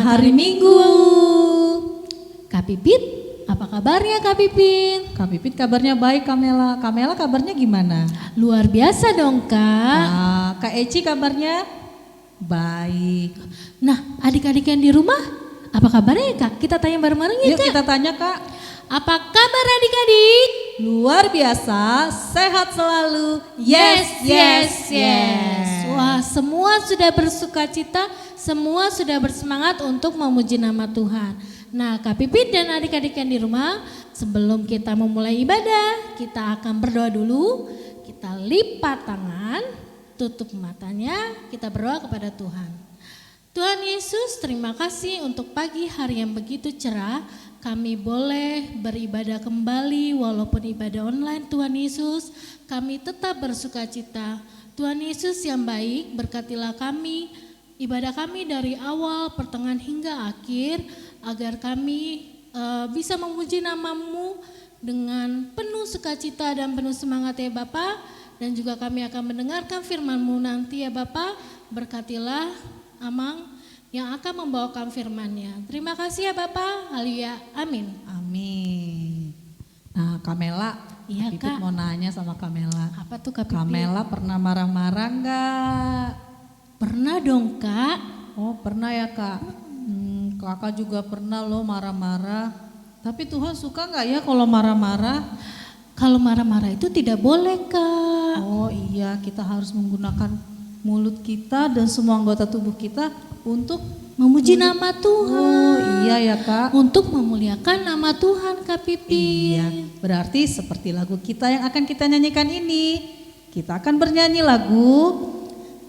hari Minggu. Kak Pipit, apa kabarnya Kak Pipit? Kak Pipit kabarnya baik, Kamela. Kamela kabarnya gimana? Luar biasa dong Kak. Kak Eci kabarnya baik. Nah, adik-adik yang di rumah, apa kabarnya ya Kak? Kita tanya bareng-bareng ya Yuk Kak. kita tanya Kak. Apa kabar adik-adik? Luar biasa, sehat selalu. Yes. Wah, semua sudah bersuka cita, semua sudah bersemangat untuk memuji nama Tuhan. Nah, Kak Pipit dan adik-adik yang di rumah, sebelum kita memulai ibadah, kita akan berdoa dulu. Kita lipat tangan, tutup matanya, kita berdoa kepada Tuhan. Tuhan Yesus, terima kasih untuk pagi hari yang begitu cerah. Kami boleh beribadah kembali walaupun ibadah online. Tuhan Yesus, kami tetap bersuka cita. Tuhan Yesus yang baik, berkatilah kami, ibadah kami dari awal, pertengahan hingga akhir, agar kami bisa memuji nama-Mu dengan penuh sukacita dan penuh semangat ya Bapa. Dan juga kami akan mendengarkan firman-Mu nanti ya Bapa. Berkatilah Amang yang akan membawakan firman-Nya. Terima kasih ya Bapa. Haleluya. Amin. Amin. Nah Kamela, Iya, Pipit Kak. mau nanya sama Kamela. Apa tuh Kak Pipit? Kamela pernah marah-marah enggak? Pernah dong Kak. Oh pernah ya Kak. Kakak juga pernah loh marah-marah. Tapi Tuhan suka nggak ya kalau marah-marah? Kalau marah-marah itu tidak boleh Kak. Oh iya, kita harus menggunakan mulut kita dan semua anggota tubuh kita untuk Memuji nama Tuhan. Oh iya ya Kak. Untuk memuliakan nama Tuhan Kak Pipit. Iya, berarti seperti lagu kita yang akan kita nyanyikan ini. Kita akan bernyanyi lagu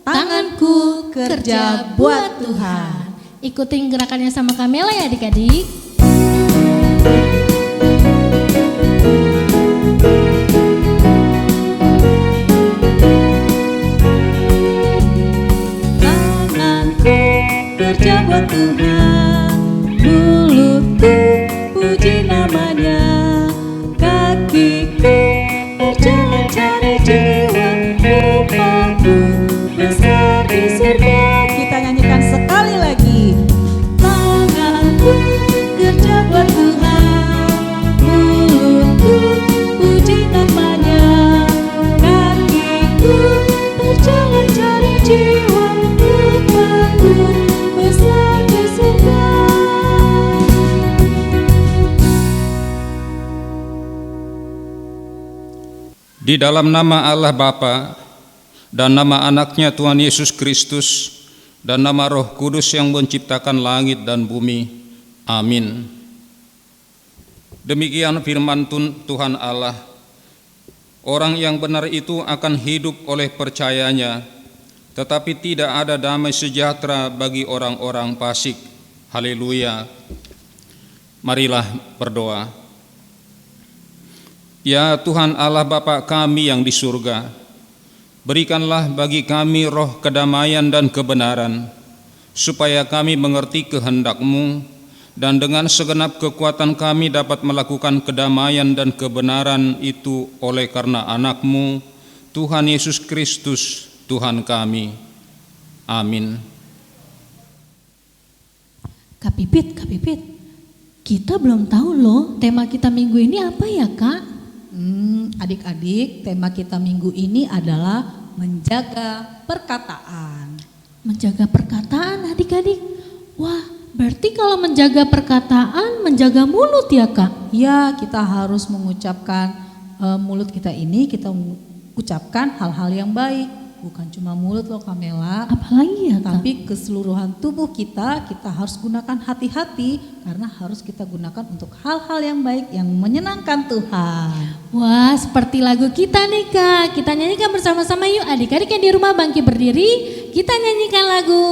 Tanganku Kerja Buat Tuhan. Ikutin gerakannya sama Kamela ya adik-adik. Tanganku kerja buat Tuhan, mulutku puji namanya, kakiku berjalan cari jiwa, rupaku besar di surga. Kita nyanyikan sekali lagi. Tanganku kerja buat Tuhan, mulutku puji namanya, kakiku berjalan cari jiwa, rupaku besar di surga. Di dalam nama Allah Bapa dan nama anaknya Tuhan Yesus Kristus dan nama Roh Kudus yang menciptakan langit dan bumi. Amin. Demikian firman Tuhan Allah. Orang yang benar itu akan hidup oleh percayanya, tetapi tidak ada damai sejahtera bagi orang-orang fasik. Haleluya. Marilah berdoa. Ya Tuhan Allah Bapa kami yang di surga, berikanlah bagi kami roh kedamaian dan kebenaran, supaya kami mengerti kehendak-Mu, dan dengan segenap kekuatan kami dapat melakukan kedamaian dan kebenaran itu oleh karena anak-Mu, Tuhan Yesus Kristus, Tuhan kami. Amin. Kak Pipit, kita belum tahu loh tema kita minggu ini apa ya Kak? Adik-adik, tema kita minggu ini adalah menjaga perkataan. Menjaga perkataan adik-adik. Wah, berarti kalau menjaga perkataan, menjaga mulut ya Kak? Ya, kita harus mengucapkan mulut kita ini, kita ucapkan hal-hal yang baik. Bukan cuma mulut loh Kamela, Apalagi ya Kak? tapi keseluruhan tubuh kita harus gunakan hati-hati, karena harus kita gunakan untuk hal-hal yang baik yang menyenangkan Tuhan. Wah, seperti lagu kita nih Kak. Kita nyanyikan bersama-sama yuk adik-adik yang di rumah bangkit berdiri. Kita nyanyikan lagu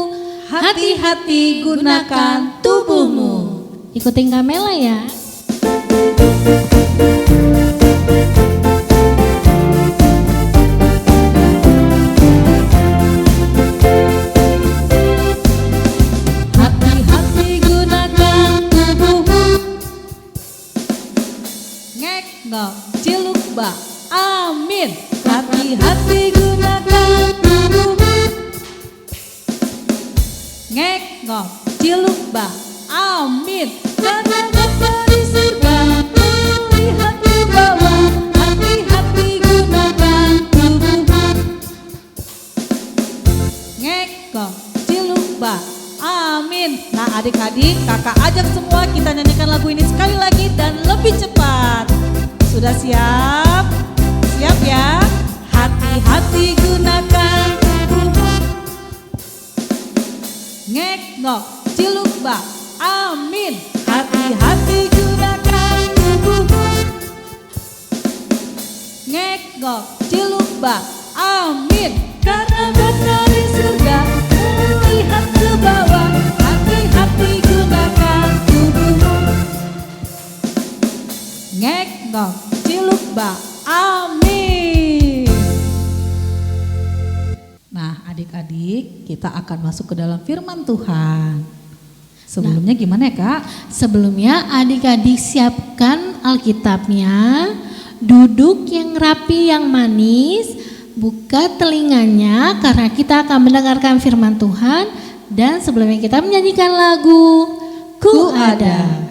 Hati-hati gunakan tubuhmu. Ikutin Kamela ya. Hati-hati gunakan tubuhmu. Ngek ngok ciluk bak. Amin. Hati-hati gunakan tubuhmu. Ngek ngok ciluk bah. Amin. Karena Bapa di surga melihat ke bawah, hati-hati gunakan tubuhmu. Ngekok ciluk bah. Amin. Nah adik-adik, kakak ajak semua kita nyanyikan lagu ini sekali lagi dan lebih cepat. Sudah siap? Siap ya? Hati-hati gunakan tubuhmu. Ngekok ciluk bah. Amin. Hati-hati gunakan tubuhmu. Ngekok ciluk bah. Amin. Karena Bapa di surga melihat ke bawah, hati-hati gunakan tubuhmu. Ngekok ciluk bah. Amin. Nah adik-adik, kita akan masuk ke dalam firman Tuhan. Sebelumnya gimana ya Kak? Sebelumnya adik-adik siapkan Alkitabnya, duduk yang rapi yang manis, buka telinganya karena kita akan mendengarkan firman Tuhan, dan sebelumnya kita menyanyikan lagu Ku Ada.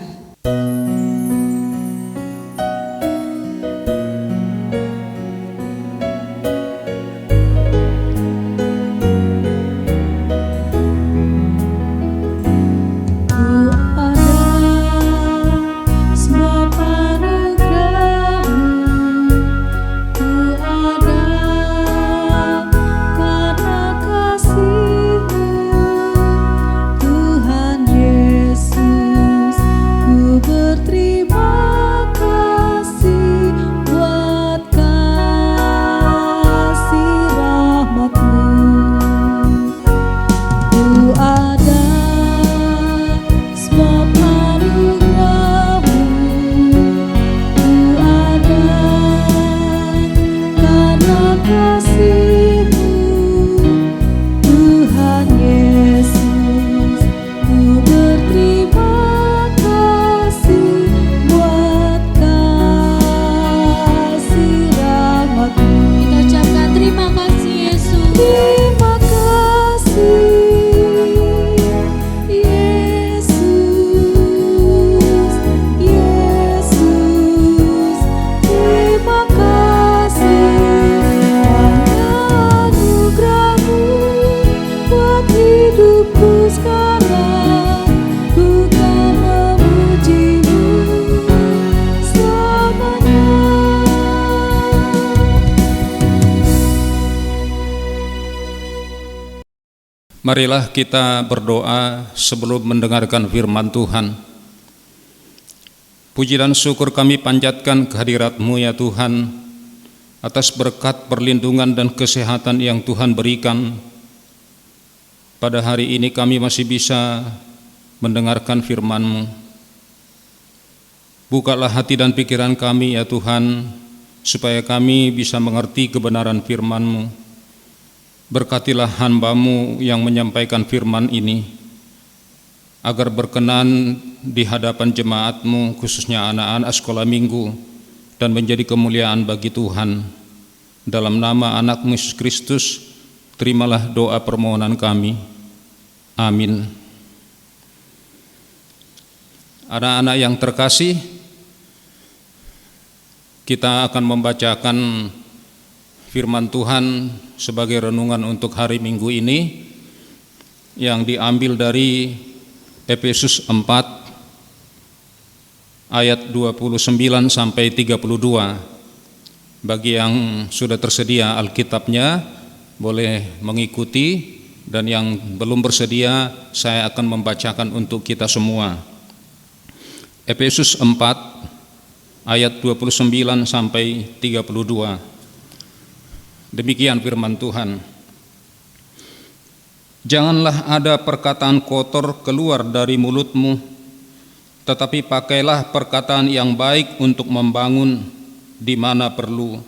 Marilah kita berdoa sebelum mendengarkan firman Tuhan. Puji dan syukur kami panjatkan kehadirat-Mu ya Tuhan, atas berkat perlindungan dan kesehatan yang Tuhan berikan. Pada hari ini kami masih bisa mendengarkan firman-Mu. Bukalah hati dan pikiran kami ya Tuhan, supaya kami bisa mengerti kebenaran firman-Mu. Berkatilah hamba-Mu yang menyampaikan firman ini, agar berkenan di hadapan jemaat-Mu, khususnya anak-anak sekolah minggu, dan menjadi kemuliaan bagi Tuhan. Dalam nama anak-Mu Yesus Kristus, terimalah doa permohonan kami. Amin. Anak-anak yang terkasih, kita akan membacakan firman Tuhan sebagai renungan untuk hari Minggu ini yang diambil dari Efesus 4 ayat 29 sampai 32. Bagi yang sudah tersedia Alkitabnya boleh mengikuti, dan yang belum bersedia saya akan membacakan untuk kita semua. Efesus 4 ayat 29 sampai 32. Demikian firman Tuhan. Janganlah ada perkataan kotor keluar dari mulutmu, tetapi pakailah perkataan yang baik untuk membangun di mana perlu,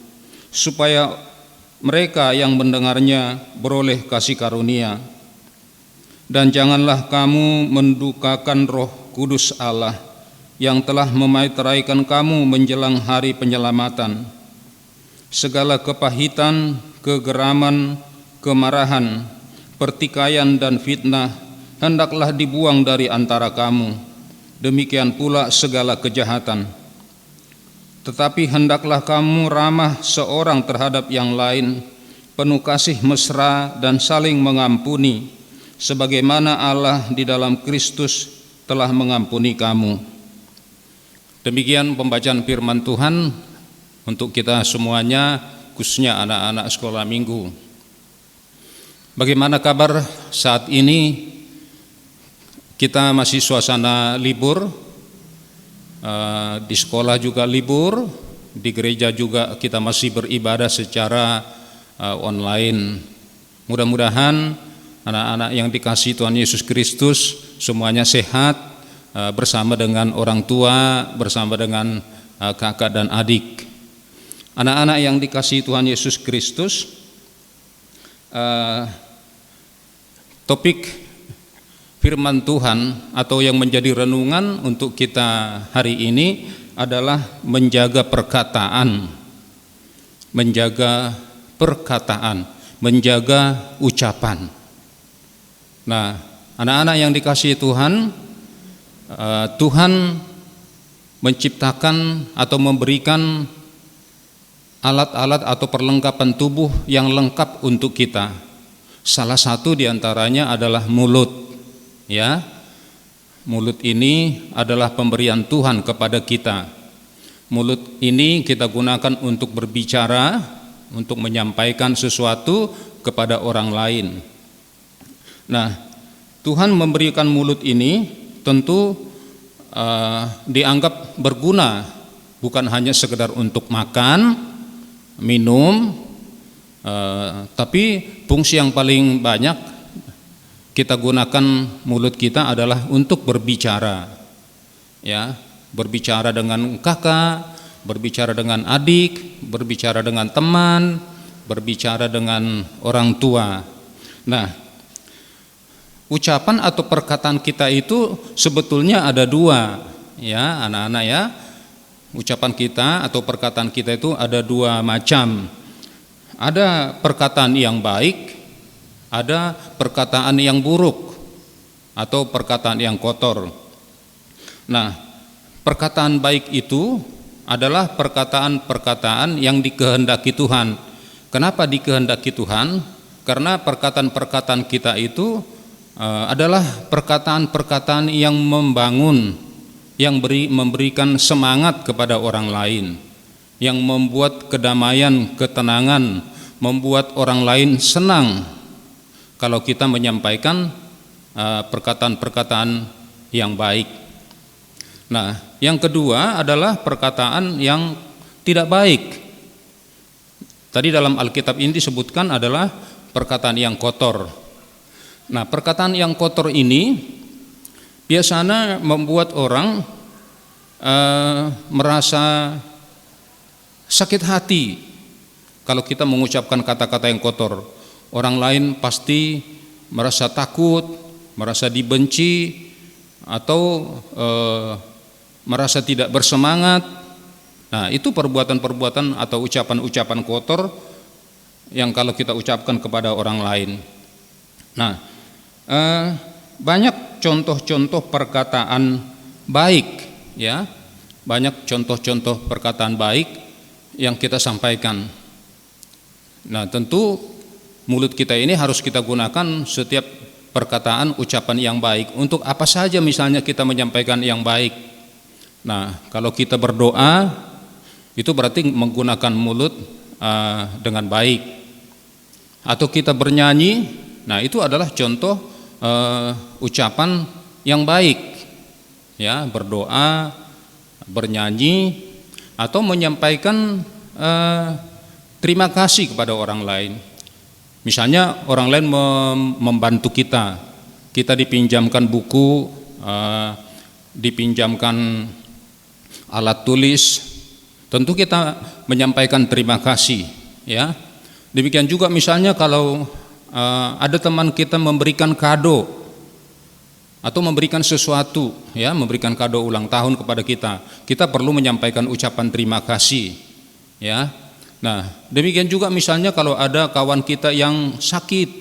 supaya mereka yang mendengarnya beroleh kasih karunia. Dan janganlah kamu mendukakan Roh Kudus Allah yang telah memaiteraikan kamu menjelang hari penyelamatan. Segala kepahitan, kegeraman, kemarahan, pertikaian dan fitnah hendaklah dibuang dari antara kamu, demikian pula segala kejahatan. Tetapi hendaklah kamu ramah seorang terhadap yang lain, penuh kasih mesra dan saling mengampuni, sebagaimana Allah di dalam Kristus telah mengampuni kamu. Demikian pembacaan firman Tuhan untuk kita semuanya, khususnya anak-anak sekolah minggu. Bagaimana kabar saat ini? Kita masih suasana libur, di sekolah juga libur, di gereja juga kita masih beribadah secara online. Mudah-mudahan anak-anak yang dikasihi Tuhan Yesus Kristus semuanya sehat, bersama dengan orang tua, bersama dengan kakak dan adik. Anak-anak yang dikasihi Tuhan Yesus Kristus, topik firman Tuhan atau yang menjadi renungan untuk kita hari ini adalah menjaga perkataan, menjaga ucapan. Nah, anak-anak yang dikasihi Tuhan, Tuhan menciptakan atau memberikan alat-alat atau perlengkapan tubuh yang lengkap untuk kita. Salah satu diantaranya adalah mulut. Ya, mulut ini adalah pemberian Tuhan kepada kita. Mulut ini kita gunakan untuk berbicara, untuk menyampaikan sesuatu kepada orang lain. Nah, Tuhan memberikan mulut ini tentu dianggap berguna, bukan hanya sekedar untuk makan, minum, tapi fungsi yang paling banyak kita gunakan mulut kita adalah untuk berbicara. Ya, berbicara dengan kakak, berbicara dengan adik, berbicara dengan teman, berbicara dengan orang tua. Nah, ucapan atau perkataan kita itu sebetulnya ada dua, ya anak-anak ya. Ucapan kita atau perkataan kita itu ada dua macam. Ada perkataan yang baik, ada perkataan yang buruk atau perkataan yang kotor. Nah, perkataan baik itu adalah perkataan-perkataan yang dikehendaki Tuhan. Kenapa dikehendaki Tuhan? Karena perkataan-perkataan kita itu adalah perkataan-perkataan yang membangun, yang memberikan semangat kepada orang lain, yang membuat kedamaian, ketenangan, membuat orang lain senang kalau kita menyampaikan perkataan-perkataan yang baik. Nah, yang kedua adalah perkataan yang tidak baik. Tadi dalam Alkitab ini disebutkan adalah perkataan yang kotor. Nah, perkataan yang kotor ini biasanya membuat orang merasa sakit hati kalau kita mengucapkan kata-kata yang kotor. Orang lain pasti merasa takut, merasa dibenci, atau merasa tidak bersemangat. Nah, itu perbuatan-perbuatan atau ucapan-ucapan kotor yang kalau kita ucapkan kepada orang lain. Nah, banyak contoh-contoh perkataan baik, ya, banyak contoh-contoh perkataan baik yang kita sampaikan. Nah, tentu mulut kita ini harus kita gunakan setiap perkataan ucapan yang baik. Untuk apa saja misalnya kita menyampaikan yang baik. Nah, kalau kita berdoa itu berarti menggunakan mulut dengan baik. Atau kita bernyanyi, nah itu adalah contoh ucapan yang baik. Ya, berdoa, bernyanyi, atau menyampaikan terima kasih kepada orang lain. Misalnya orang lain membantu kita dipinjamkan buku, dipinjamkan alat tulis, tentu kita menyampaikan terima kasih, ya. Demikian juga misalnya kalau ada teman kita memberikan kado atau memberikan sesuatu, ya, memberikan kado ulang tahun kepada kita perlu menyampaikan ucapan terima kasih, ya. Nah, demikian juga misalnya kalau ada kawan kita yang sakit,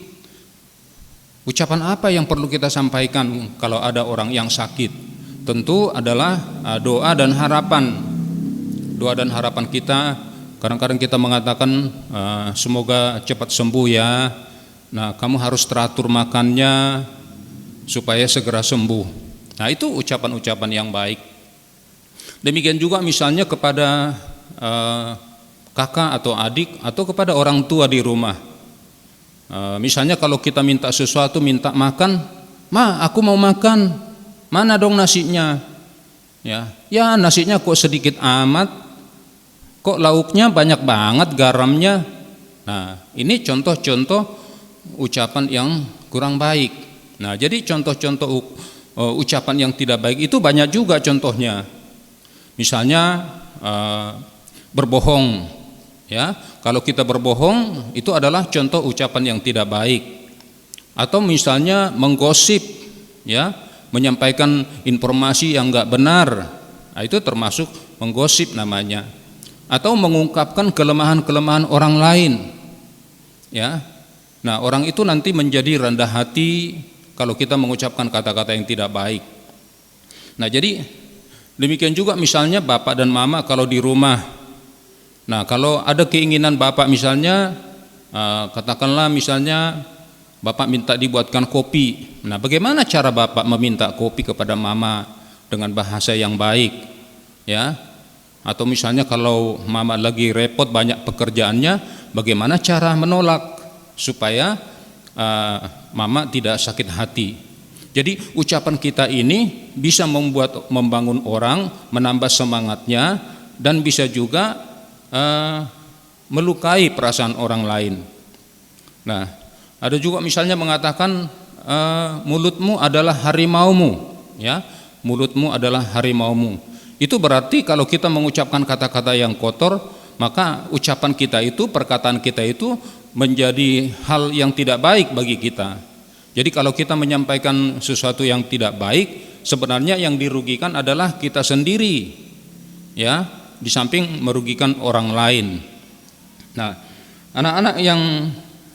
Ucapan apa yang perlu kita sampaikan kalau ada orang yang sakit? Tentu adalah doa dan harapan. Doa dan harapan kita, kadang-kadang kita mengatakan semoga cepat sembuh ya. Nah, kamu harus teratur makannya supaya segera sembuh. Nah, itu ucapan-ucapan yang baik. Demikian juga misalnya kepada kakak atau adik atau kepada orang tua di rumah. Misalnya kalau kita minta sesuatu, minta makan, "Ma, aku mau makan. Mana dong nasinya?" Ya nasinya kok sedikit amat, kok lauknya banyak banget, garamnya. Nah, ini contoh-contoh ucapan yang kurang baik. Nah, jadi contoh-contoh ucapan yang tidak baik itu banyak juga contohnya. Misalnya berbohong. Ya, kalau kita berbohong itu adalah contoh ucapan yang tidak baik. Atau misalnya menggosip, ya, menyampaikan informasi yang enggak benar. Nah, itu termasuk menggosip namanya. Atau mengungkapkan kelemahan-kelemahan orang lain. Ya. Nah, orang itu nanti menjadi rendah hati kalau kita mengucapkan kata-kata yang tidak baik. Nah, jadi demikian juga misalnya bapak dan mama kalau di rumah. Nah, kalau ada keinginan bapak misalnya, katakanlah misalnya bapak minta dibuatkan kopi. Nah, bagaimana cara bapak meminta kopi kepada mama dengan bahasa yang baik, ya? Atau misalnya kalau mama lagi repot banyak pekerjaannya, bagaimana cara menolak supaya mama tidak sakit hati? Jadi ucapan kita ini bisa membangun orang, menambah semangatnya, dan bisa juga melukai perasaan orang lain. Nah, ada juga misalnya mengatakan mulutmu adalah harimaumu, ya, mulutmu adalah harimaumu. Itu berarti kalau kita mengucapkan kata-kata yang kotor, maka ucapan kita itu, perkataan kita itu menjadi hal yang tidak baik bagi kita. Jadi kalau kita menyampaikan sesuatu yang tidak baik, sebenarnya yang dirugikan adalah kita sendiri, ya, di samping merugikan orang lain. Nah, anak-anak yang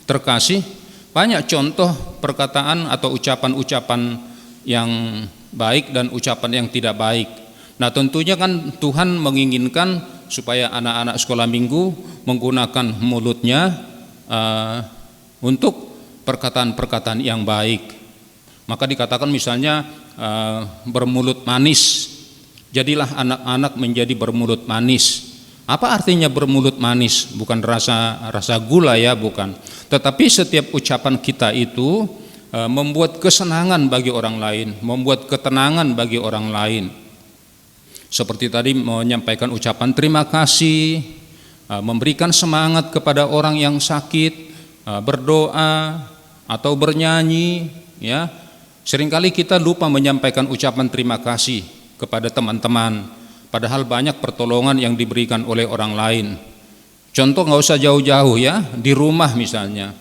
terkasih, banyak contoh perkataan atau ucapan-ucapan yang baik dan ucapan yang tidak baik. Nah, tentunya kan Tuhan menginginkan supaya anak-anak sekolah minggu menggunakan mulutnya untuk perkataan-perkataan yang baik. Maka dikatakan misalnya bermulut manis. Jadilah anak-anak menjadi bermulut manis. Apa artinya bermulut manis? Bukan rasa gula ya, bukan. Tetapi setiap ucapan kita itu membuat kesenangan bagi orang lain, membuat ketenangan bagi orang lain. Seperti tadi menyampaikan ucapan terima kasih, memberikan semangat kepada orang yang sakit, berdoa atau bernyanyi, ya. Seringkali kita lupa menyampaikan ucapan terima kasih kepada teman-teman, padahal banyak pertolongan yang diberikan oleh orang lain. Contoh nggak usah jauh-jauh ya, di rumah misalnya.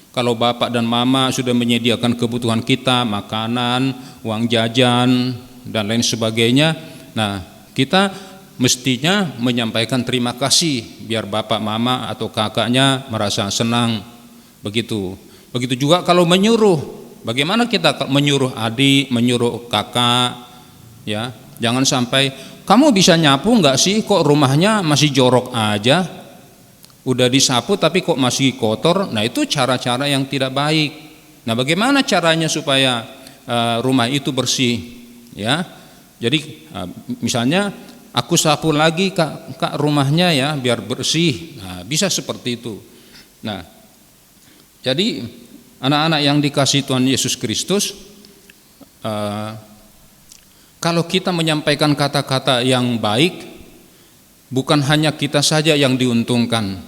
Kalau bapak dan mama sudah menyediakan kebutuhan kita, makanan, uang jajan, dan lain sebagainya, nah kita mestinya menyampaikan terima kasih biar bapak, mama, atau kakaknya merasa senang. Begitu juga kalau menyuruh, bagaimana kita menyuruh adik, menyuruh kakak, ya. Jangan sampai, kamu bisa nyapu enggak sih, kok rumahnya masih jorok aja, udah disapu tapi kok masih kotor. Nah, itu cara-cara yang tidak baik. Nah, bagaimana caranya supaya rumah itu bersih, ya? Jadi misalnya aku sapu lagi kak rumahnya ya biar bersih. Nah, bisa seperti itu. Nah, jadi anak-anak yang dikasihi Tuhan Yesus Kristus, kalau kita menyampaikan kata-kata yang baik, bukan hanya kita saja yang diuntungkan,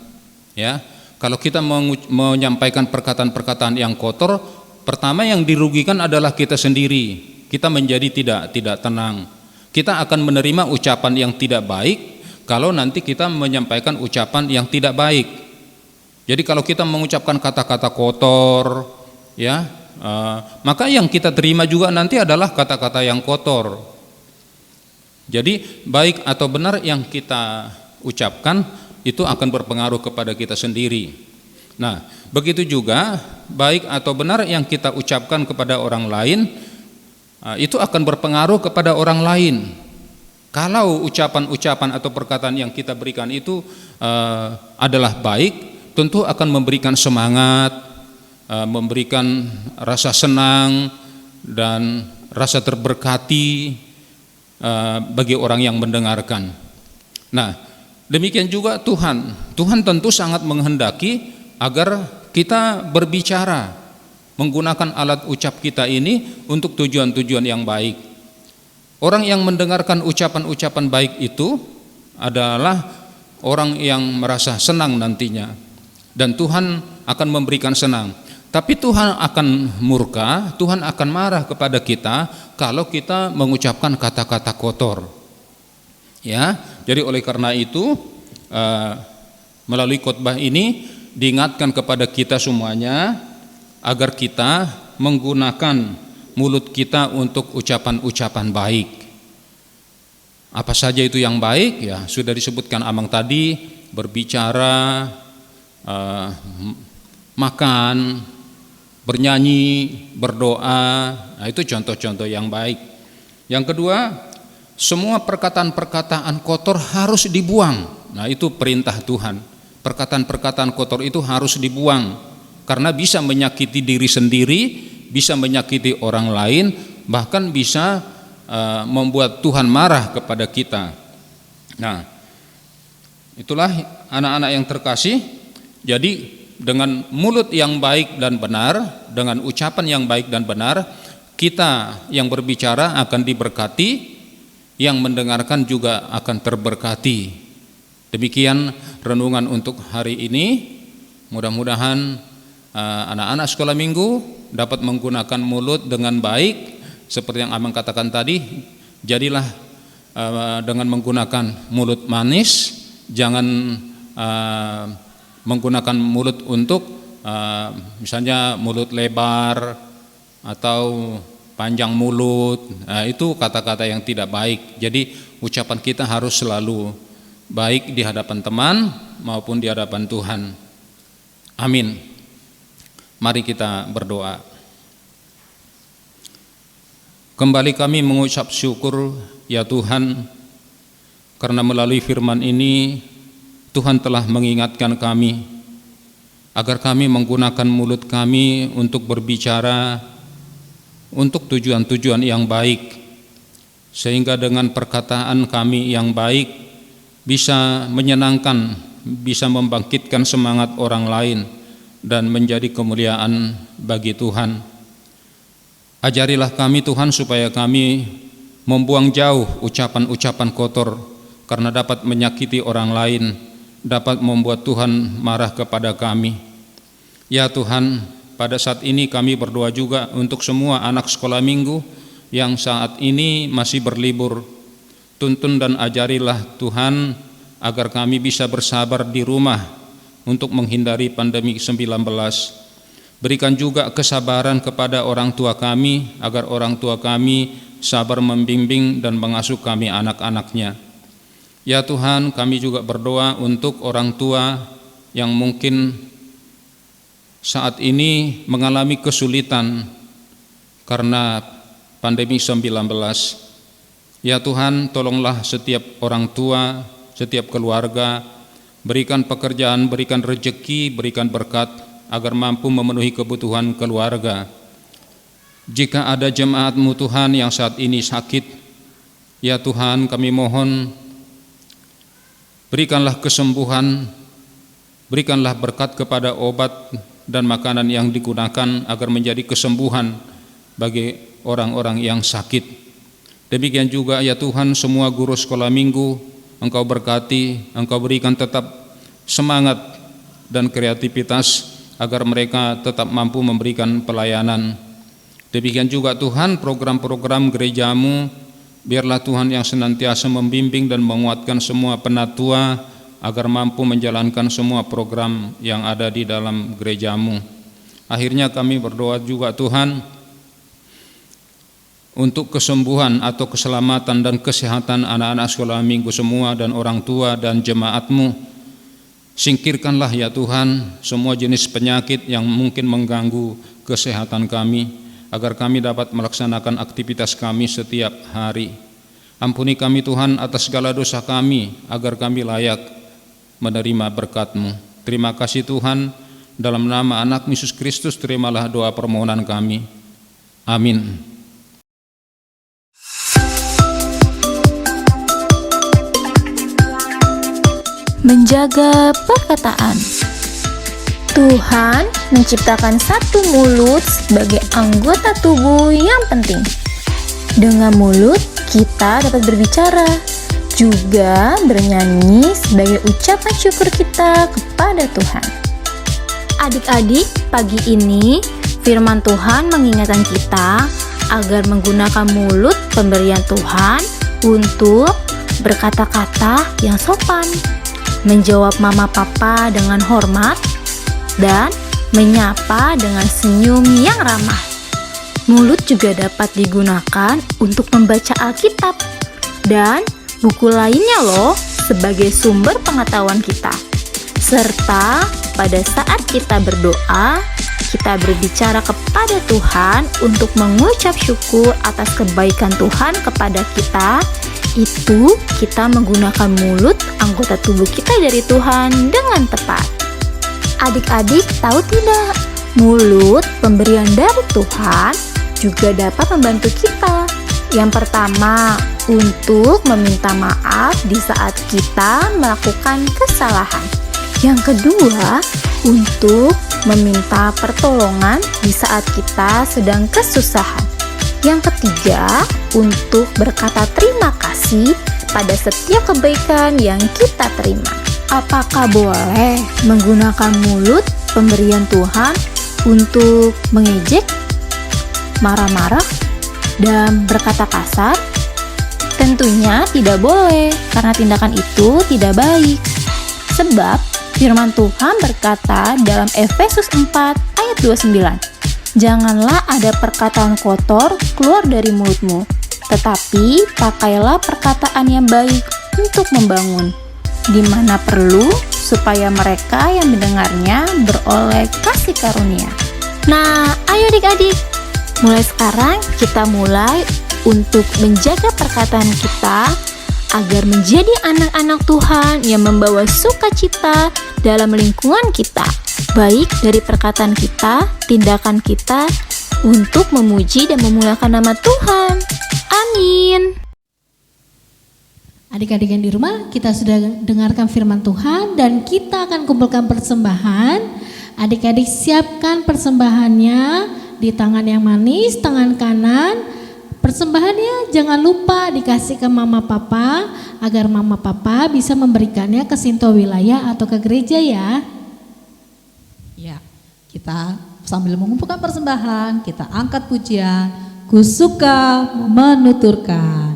ya. Kalau kita menyampaikan perkataan-perkataan yang kotor, pertama yang dirugikan adalah kita sendiri. Kita menjadi tidak tenang. Kita akan menerima ucapan yang tidak baik kalau nanti kita menyampaikan ucapan yang tidak baik. Jadi kalau kita mengucapkan kata-kata kotor, ya, maka yang kita terima juga nanti adalah kata-kata yang kotor. Jadi baik atau benar yang kita ucapkan itu akan berpengaruh kepada kita sendiri. Nah, begitu juga baik atau benar yang kita ucapkan kepada orang lain itu akan berpengaruh kepada orang lain. Kalau ucapan-ucapan atau perkataan yang kita berikan itu adalah baik, tentu akan memberikan semangat, memberikan rasa senang dan rasa terberkati bagi orang yang mendengarkan. Nah, demikian juga Tuhan tentu sangat menghendaki agar kita berbicara menggunakan alat ucap kita ini untuk tujuan-tujuan yang baik. Orang yang mendengarkan ucapan-ucapan baik itu adalah orang yang merasa senang nantinya, dan Tuhan akan memberikan senang. Tapi Tuhan akan murka, Tuhan akan marah kepada kita kalau kita mengucapkan kata-kata kotor. Ya, jadi oleh karena itu melalui khotbah ini diingatkan kepada kita semuanya agar kita menggunakan mulut kita untuk ucapan-ucapan baik. Apa saja itu yang baik? Ya, sudah disebutkan Amang tadi, berbicara, makan, bernyanyi, berdoa. Nah, itu contoh-contoh yang baik. Yang kedua, semua perkataan-perkataan kotor harus dibuang. Nah, itu perintah Tuhan. Perkataan-perkataan kotor itu harus dibuang karena bisa menyakiti diri sendiri, bisa menyakiti orang lain, bahkan bisa membuat Tuhan marah kepada kita. Nah, itulah anak-anak yang terkasih. Jadi dengan mulut yang baik dan benar, dengan ucapan yang baik dan benar, kita yang berbicara akan diberkati, yang mendengarkan juga akan terberkati. Demikian renungan untuk hari ini. Mudah-mudahan anak-anak sekolah minggu dapat menggunakan mulut dengan baik, seperti yang Amang katakan tadi. Jadilah dengan menggunakan mulut manis, jangan menggunakan mulut untuk misalnya mulut lebar atau panjang mulut. Nah, itu kata-kata yang tidak baik. Jadi ucapan kita harus selalu baik di hadapan teman maupun di hadapan Tuhan. Amin. Mari kita berdoa. Kembali kami mengucap syukur ya Tuhan, karena melalui firman ini Tuhan telah mengingatkan kami agar kami menggunakan mulut kami untuk berbicara untuk tujuan-tujuan yang baik, sehingga dengan perkataan kami yang baik bisa menyenangkan, bisa membangkitkan semangat orang lain dan menjadi kemuliaan bagi Tuhan. Ajarilah kami Tuhan supaya kami membuang jauh ucapan-ucapan kotor, karena dapat menyakiti orang lain, dapat membuat Tuhan marah kepada kami. Ya Tuhan, pada saat ini kami berdoa juga untuk semua anak sekolah minggu yang saat ini masih berlibur. Tuntun dan ajarilah Tuhan agar kami bisa bersabar di rumah untuk menghindari pandemi 19. Berikan juga kesabaran kepada orang tua kami agar orang tua kami sabar membimbing dan mengasuh kami anak-anaknya. Ya Tuhan, kami juga berdoa untuk orang tua yang mungkin saat ini mengalami kesulitan karena pandemi 19. Ya Tuhan, tolonglah setiap orang tua, setiap keluarga, berikan pekerjaan, berikan rezeki, berikan berkat agar mampu memenuhi kebutuhan keluarga. Jika ada jemaat-Mu Tuhan yang saat ini sakit, ya Tuhan, kami mohon berikanlah kesembuhan, berikanlah berkat kepada obat dan makanan yang digunakan agar menjadi kesembuhan bagi orang-orang yang sakit. Demikian juga ya Tuhan, semua guru sekolah minggu Engkau berkati, Engkau berikan tetap semangat dan kreativitas agar mereka tetap mampu memberikan pelayanan. Demikian juga Tuhan, program-program gereja-Mu, biarlah Tuhan yang senantiasa membimbing dan menguatkan semua penatua agar mampu menjalankan semua program yang ada di dalam gereja-Mu. Akhirnya kami berdoa juga Tuhan untuk kesembuhan atau keselamatan dan kesehatan anak-anak sekolah minggu semua dan orang tua dan jemaat-Mu. Singkirkanlah ya Tuhan semua jenis penyakit yang mungkin mengganggu kesehatan kami, agar kami dapat melaksanakan aktivitas kami setiap hari. Ampuni kami Tuhan atas segala dosa kami, agar kami layak menerima berkat-Mu. Terima kasih Tuhan, dalam nama anak Yesus Kristus terimalah doa permohonan kami. Amin. Menjaga perkataan. Tuhan menciptakan satu mulut sebagai anggota tubuh yang penting. Dengan mulut kita dapat berbicara, juga bernyanyi sebagai ucapan syukur kita kepada Tuhan. Adik-adik, pagi ini firman Tuhan mengingatkan kita agar menggunakan mulut pemberian Tuhan untuk berkata-kata yang sopan, menjawab mama papa dengan hormat, dan menyapa dengan senyum yang ramah. Mulut juga dapat digunakan untuk membaca Alkitab dan buku lainnya loh sebagai sumber pengetahuan kita. Serta pada saat kita berdoa, kita berbicara kepada Tuhan untuk mengucap syukur atas kebaikan Tuhan kepada kita. Itu kita menggunakan mulut anggota tubuh kita dari Tuhan dengan tepat. Adik-adik tahu tidak? Mulut pemberian dari Tuhan juga dapat membantu kita. Yang pertama, untuk meminta maaf di saat kita melakukan kesalahan. Yang kedua, untuk meminta pertolongan di saat kita sedang kesusahan. Yang ketiga, untuk berkata terima kasih pada setiap kebaikan yang kita terima. Apakah boleh menggunakan mulut pemberian Tuhan untuk mengejek, marah-marah, dan berkata kasar? Tentunya tidak boleh, karena tindakan itu tidak baik. Sebab firman Tuhan berkata dalam Efesus 4 ayat 29, janganlah ada perkataan kotor keluar dari mulutmu, tetapi pakailah perkataan yang baik untuk membangun, di mana perlu, supaya mereka yang mendengarnya beroleh kasih karunia. Nah, ayo adik-adik, mulai sekarang kita mulai untuk menjaga perkataan kita agar menjadi anak-anak Tuhan yang membawa sukacita dalam lingkungan kita, baik dari perkataan kita, tindakan kita, untuk memuji dan memuliakan nama Tuhan. Amin. Adik-adik yang di rumah, kita sudah dengarkan firman Tuhan dan kita akan kumpulkan persembahan. Adik-adik siapkan persembahannya di tangan yang manis, tangan kanan. Persembahannya jangan lupa dikasih ke mama papa agar mama papa bisa memberikannya ke Sinto wilayah atau ke gereja ya. Ya, kita sambil mengumpulkan persembahan, kita angkat pujian, ku suka menuturkan.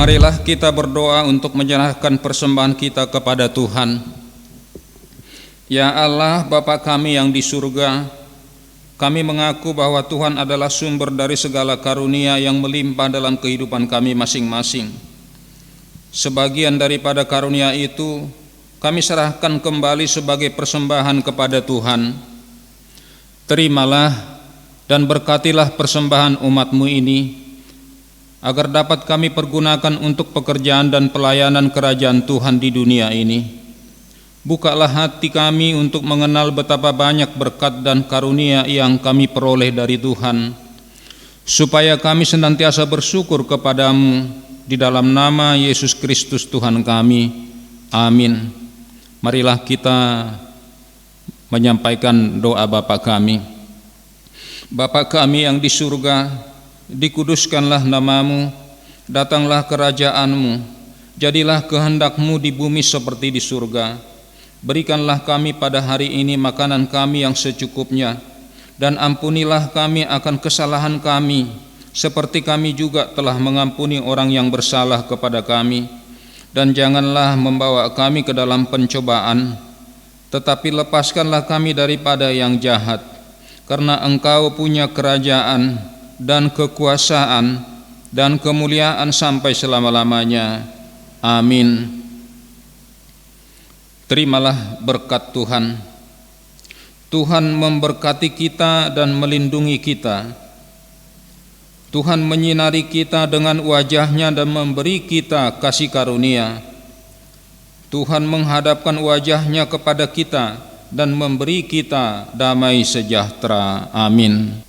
Marilah kita berdoa untuk menyerahkan persembahan kita kepada Tuhan. Ya Allah, Bapa kami yang di surga, kami mengaku bahwa Tuhan adalah sumber dari segala karunia yang melimpah dalam kehidupan kami masing-masing. Sebagian daripada karunia itu kami serahkan kembali sebagai persembahan kepada Tuhan. Terimalah dan berkatilah persembahan umat-Mu ini, agar dapat kami pergunakan untuk pekerjaan dan pelayanan kerajaan Tuhan di dunia ini. Bukalah hati kami untuk mengenal betapa banyak berkat dan karunia yang kami peroleh dari Tuhan, supaya kami senantiasa bersyukur kepadamu di dalam nama Yesus Kristus Tuhan kami. Amin. Marilah kita menyampaikan doa Bapa kami. Bapa kami yang di surga, dikuduskanlah namamu, datanglah kerajaan-Mu, jadilah kehendak-Mu di bumi seperti di surga. Berikanlah kami pada hari ini makanan kami yang secukupnya, dan ampunilah kami akan kesalahan kami, seperti kami juga telah mengampuni orang yang bersalah kepada kami. Dan janganlah membawa kami ke dalam pencobaan, tetapi lepaskanlah kami daripada yang jahat, karena Engkau punya kerajaan dan kekuasaan dan kemuliaan sampai selama-lamanya. Amin. Terimalah berkat Tuhan. Tuhan memberkati kita dan melindungi kita. Tuhan menyinari kita dengan wajah-Nya dan memberi kita kasih karunia. Tuhan menghadapkan wajah-Nya kepada kita dan memberi kita damai sejahtera. Amin.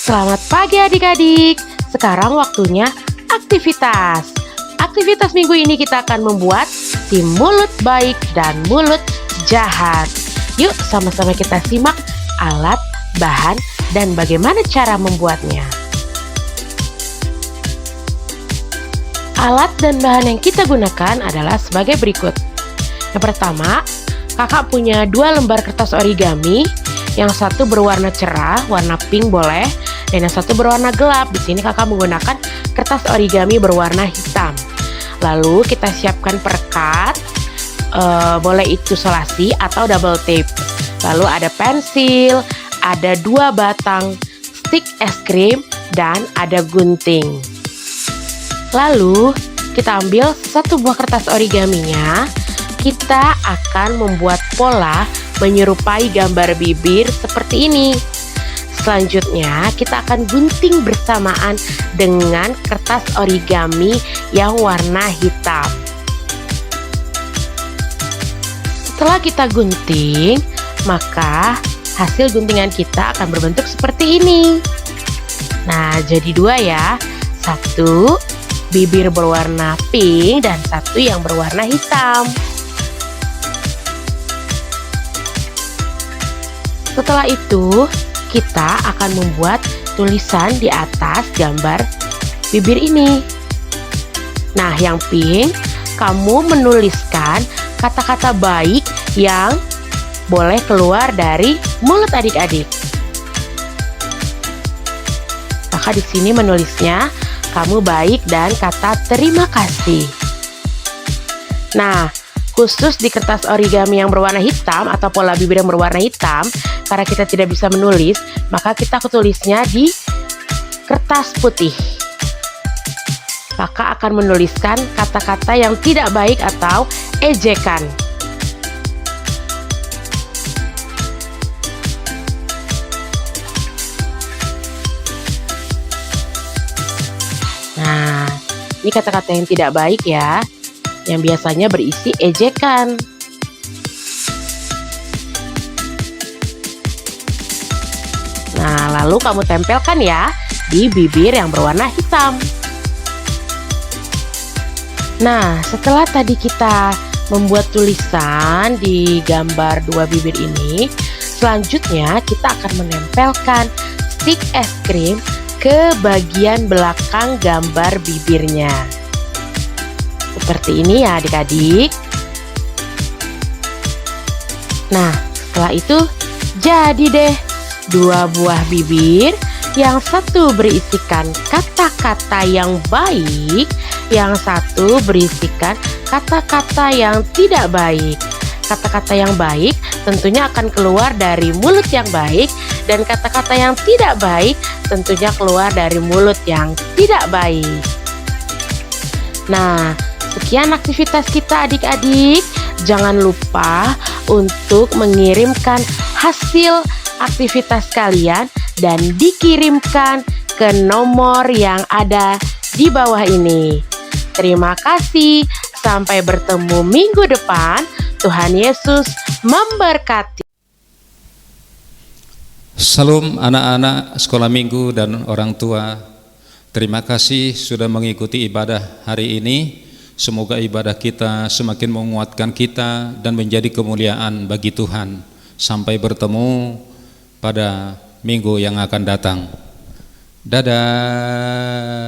Selamat pagi adik-adik. Sekarang waktunya aktivitas. Aktivitas minggu ini kita akan membuat si mulut baik dan mulut jahat. Yuk sama-sama kita simak alat, bahan, dan bagaimana cara membuatnya. Alat dan bahan yang kita gunakan adalah sebagai berikut. Yang pertama, kakak punya 2 lembar kertas origami. Yang satu berwarna cerah, warna pink boleh, dan yang satu berwarna gelap. Di sini kakak menggunakan kertas origami berwarna hitam. Lalu kita siapkan perekat, boleh itu selasi atau double tape. Lalu ada pensil, ada 2 batang stik es krim, dan ada gunting. Lalu kita ambil 1 buah kertas origaminya. Kita akan membuat pola menyerupai gambar bibir seperti ini. Selanjutnya kita akan gunting bersamaan dengan kertas origami yang warna hitam. Setelah kita gunting, maka hasil guntingan kita akan berbentuk seperti ini. Nah, jadi 2 ya. 1 bibir berwarna pink dan 1 yang berwarna hitam. Setelah itu, kita akan membuat tulisan di atas gambar bibir ini. Nah, yang pink, kamu menuliskan kata-kata baik yang boleh keluar dari mulut adik-adik. Maka di sini menulisnya, kamu baik dan kata terima kasih. Nah, khusus di kertas origami yang berwarna hitam atau pola bibir yang berwarna hitam, karena kita tidak bisa menulis, maka kita tulisnya di kertas putih. Kakak akan menuliskan kata-kata yang tidak baik atau ejekan. Nah, ini kata-kata yang tidak baik ya, yang biasanya berisi ejekan. Nah, lalu kamu tempelkan ya di bibir yang berwarna hitam. Nah, setelah tadi kita membuat tulisan di gambar 2 bibir ini, selanjutnya kita akan menempelkan stik es krim ke bagian belakang gambar bibirnya. Seperti ini ya adik-adik. Nah, setelah itu jadi deh 2 buah bibir, yang satu berisikan kata-kata yang baik Yang satu berisikan kata-kata yang tidak baik. Kata-kata yang baik tentunya akan keluar dari mulut yang baik, dan kata-kata yang tidak baik tentunya keluar dari mulut yang tidak baik. Nah, sekian aktivitas kita adik-adik. Jangan lupa untuk mengirimkan hasil aktivitas kalian dan dikirimkan ke nomor yang ada di bawah ini. Terima kasih. Sampai bertemu minggu depan. Tuhan Yesus memberkati. Salam anak-anak sekolah minggu dan orang tua. Terima kasih sudah mengikuti ibadah hari ini. Semoga ibadah kita semakin menguatkan kita dan menjadi kemuliaan bagi Tuhan. Sampai bertemu pada minggu yang akan datang. Dadah.